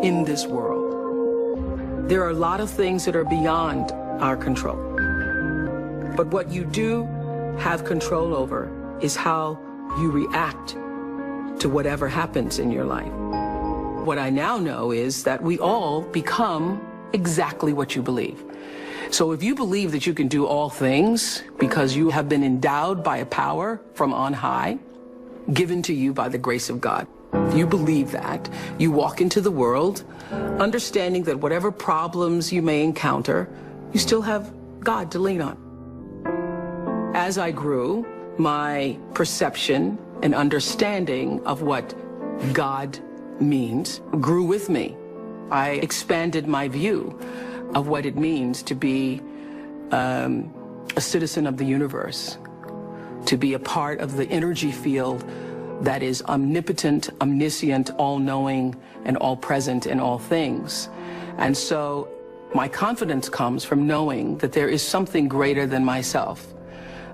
in this world. There are a lot of things that are beyond our control. But what you do have control over is how you react to whatever happens in your life. What I now know is that we all become exactly what you believe. So if you believe that you can do all things because you have been endowed by a power from on high, given to you by the grace of God, if you believe that, you walk into the world understanding that whatever problems you may encounter, you still have God to lean on. As I grew, my perception and understanding of what God means grew with me. I expanded my view of what it means to be a citizen of the universe, to be a part of the energy field that is omnipotent, omniscient, all-knowing, and all-present in all things. And so my confidence comes from knowing that there is something greater than myself,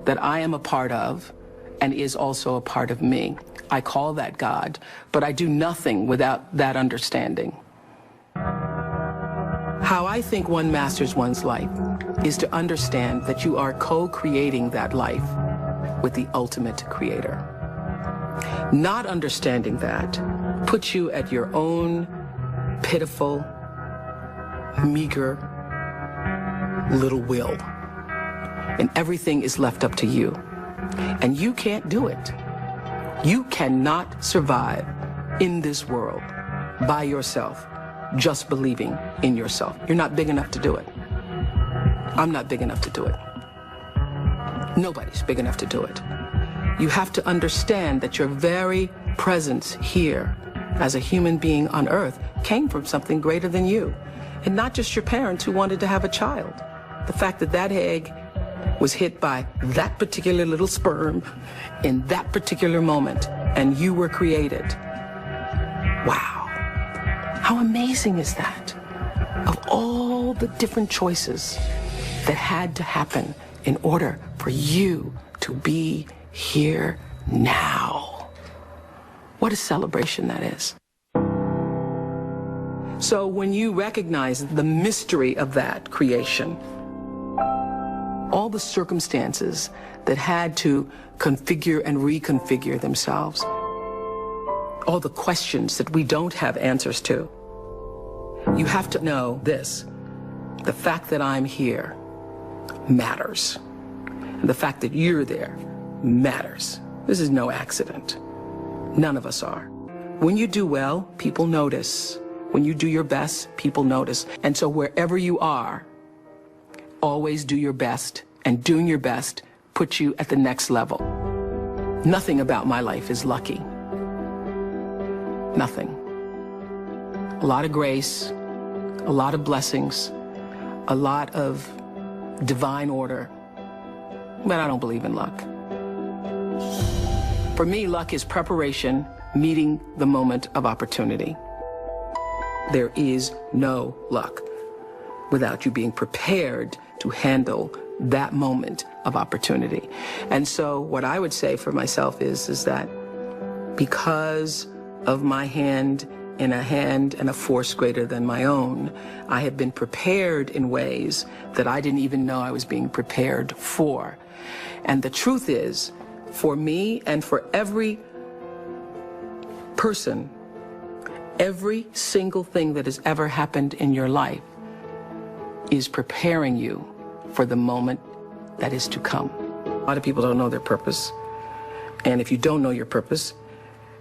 that I am a part of, and is also a part of me. I call that God, but I do nothing without that understanding. How I think one masters one's life is to understand that you are co-creating that life with the ultimate creator. Not understanding that puts you at your own pitiful, meager little will. And everything is left up to you. And you can't do it. You cannot survive in this world by yourself, just believing in yourself. You're not big enough to do it. I'm not big enough to do it. Nobody's big enough to do it. You have to understand that your very presence here as a human being on earth came from something greater than you. And not just your parents who wanted to have a child. The fact that that egg was hit by that particular little sperm in that particular moment, and you were created. Wow. How amazing is that? Of all the different choices that had to happen in order for you to be here now. What a celebration that is. So when you recognize the mystery of that creation, all the circumstances that had to configure and reconfigure themselves, all the questions that we don't have answers to, you have to know this: the fact that I'm here matters. And the fact that you're there matters. This is no accident. None of us are. When you do well, people notice. When you do your best, people notice. And so wherever you are, always do your best, and doing your best puts you at the next level. Nothing about my life is lucky. Nothing. A lot of grace, a lot of blessings, a lot of divine order, but I don't believe in luck. For me, luck is preparation meeting the moment of opportunity. There is no luck without you being prepared to handle that moment of opportunity. And so what I would say for myself is that because of my hand and a force greater than my own, I have been prepared in ways that I didn't even know I was being prepared for. And the truth is, for me and for every person, every single thing that has ever happened in your life is preparing you for the moment that is to come. A lot of people don't know their purpose. And if you don't know your purpose,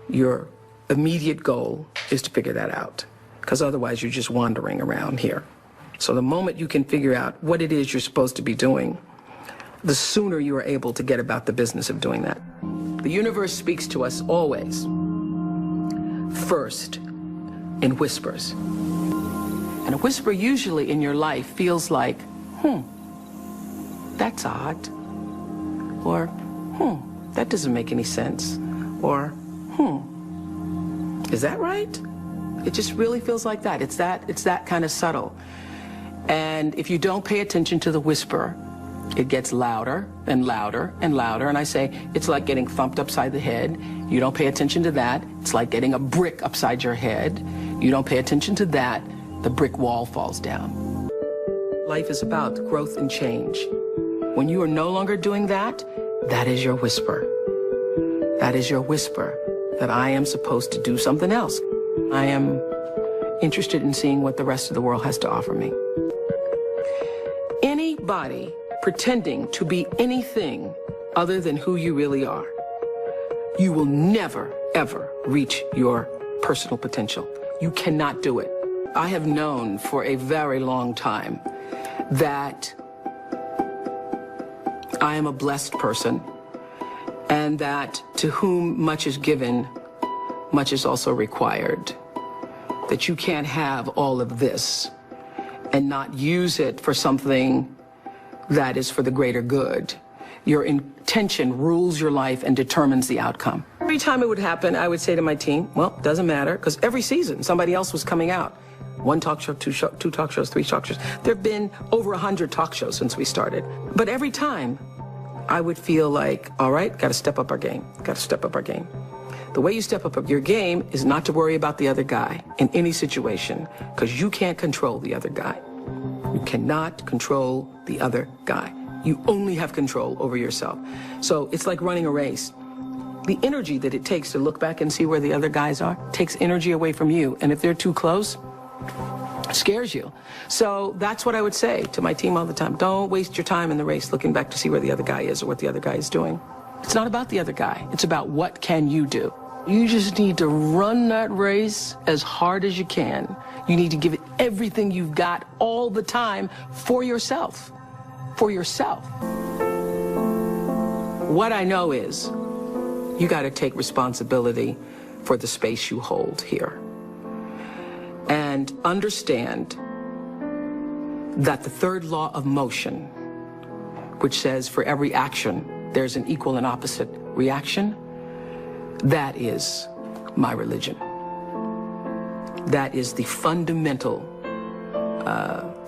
your immediate goal is to figure that out, because otherwise you're just wandering around here. So the moment you can figure out what it is you're supposed to be doing, the sooner you are able to get about the business of doing that. The universe speaks to us always, first, in whispers. And a whisper usually in your life feels like, that's odd. Or, that doesn't make any sense. Or, is that right? It just really feels like that. It's that kind of subtle. And if you don't pay attention to the whisper, it gets louder and louder and louder. And I say, it's like getting thumped upside the head. You don't pay attention to that. It's like getting a brick upside your head. You don't pay attention to that, the brick wall falls down. Life is about growth and change. When you are no longer doing that, that is your whisper. That is your whisper that I am supposed to do something else. I am interested in seeing what the rest of the world has to offer me. Anybody pretending to be anything other than who you really are, you will never, ever reach your personal potential. You cannot do it. I have known for a very long time that I am a blessed person, and that to whom much is given, much is also required. That you can't have all of this and not use it for something that is for the greater good. Your intention rules your life and determines the outcome. Every time it would happen, I would say to my team, well, doesn't matter, because every season somebody else was coming out. One talk show, two talk shows, three talk shows. There have been over 100 talk shows since we started. But every time I would feel like, all right, got to step up our game, got to step up our game. The way you step up your game is not to worry about the other guy in any situation, because you can't control the other guy. You cannot control the other guy. You only have control over yourself. So it's like running a race. The energy that it takes to look back and see where the other guys are takes energy away from you. And if they're too close, it scares you. So that's what I would say to my team all the time. Don't waste your time in the race looking back to see where the other guy is or what the other guy is doing. It's not about the other guy. It's about what can you do. You just need to run that race as hard as you can. You need to give it everything you've got all the time for yourself. For yourself. What I know is you got to take responsibility for the space you hold here. And understand that the third law of motion, which says for every action, there's an equal and opposite reaction, that is my religion. That is the fundamental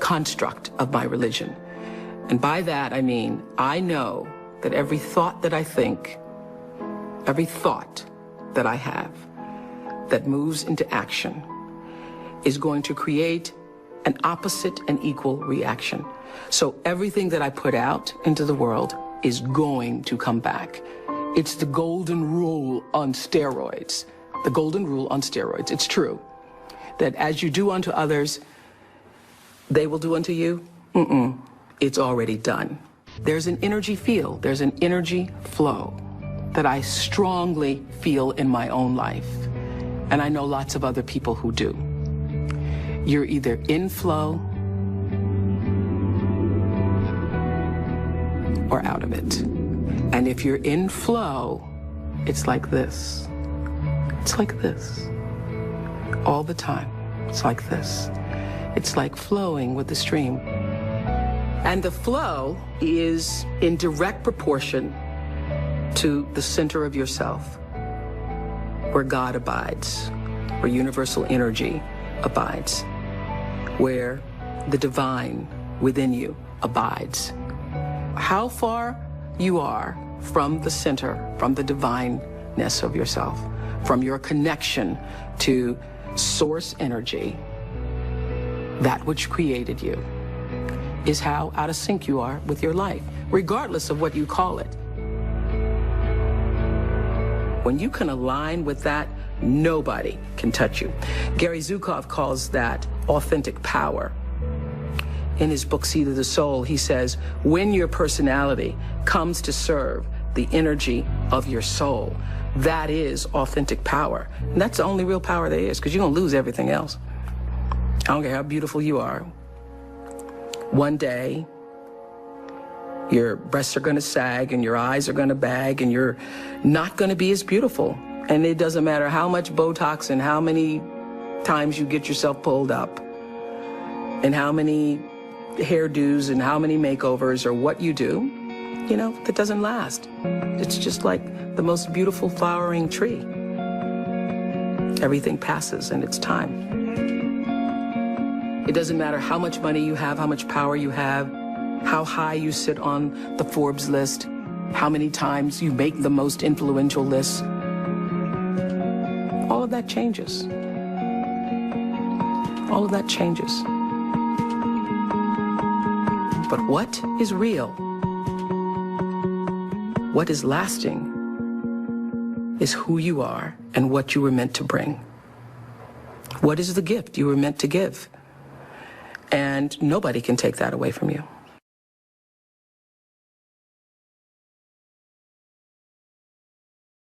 construct of my religion. And by that, I mean, I know that every thought that I think, every thought that I have that moves into action is going to create an opposite and equal reaction. So everything that I put out into the world is going to come back. It's the golden rule on steroids. The golden rule on steroids. It's true that as you do unto others, they will do unto you. It's already done. There's an energy field, there's an energy flow that I strongly feel in my own life. And I know lots of other people who do. You're either in flow or out of it. And if you're in flow, it's like this. It's like this. All the time. It's like this. It's like flowing with the stream. And the flow is in direct proportion to the center of yourself, where God abides, where universal energy abides, where the divine within you abides. How far you are from the center, from the divineness of yourself, from your connection to source energy, that which created you, is how out of sync you are with your life, regardless of what you call it. When you can align with that, nobody can touch you. Gary Zukov calls that authentic power. In his book, Seed of the Soul, he says, when your personality comes to serve the energy of your soul, that is authentic power. And that's the only real power there is, because you're going to lose everything else. I don't care how beautiful you are. One day, your breasts are going to sag and your eyes are going to bag and you're not going to be as beautiful. And it doesn't matter how much Botox and how many times you get yourself pulled up and how many hairdos and how many makeovers or what you do, you know, that doesn't last. It's just like the most beautiful flowering tree. Everything passes and it's time. It doesn't matter how much money you have, how much power you have, how high you sit on the Forbes list, how many times you make the most influential lists. All of that changes. all of that changes. But what is real, what is lasting, is who you are and what you were meant to bring. What is the gift you were meant to give? And nobody can take that away from you.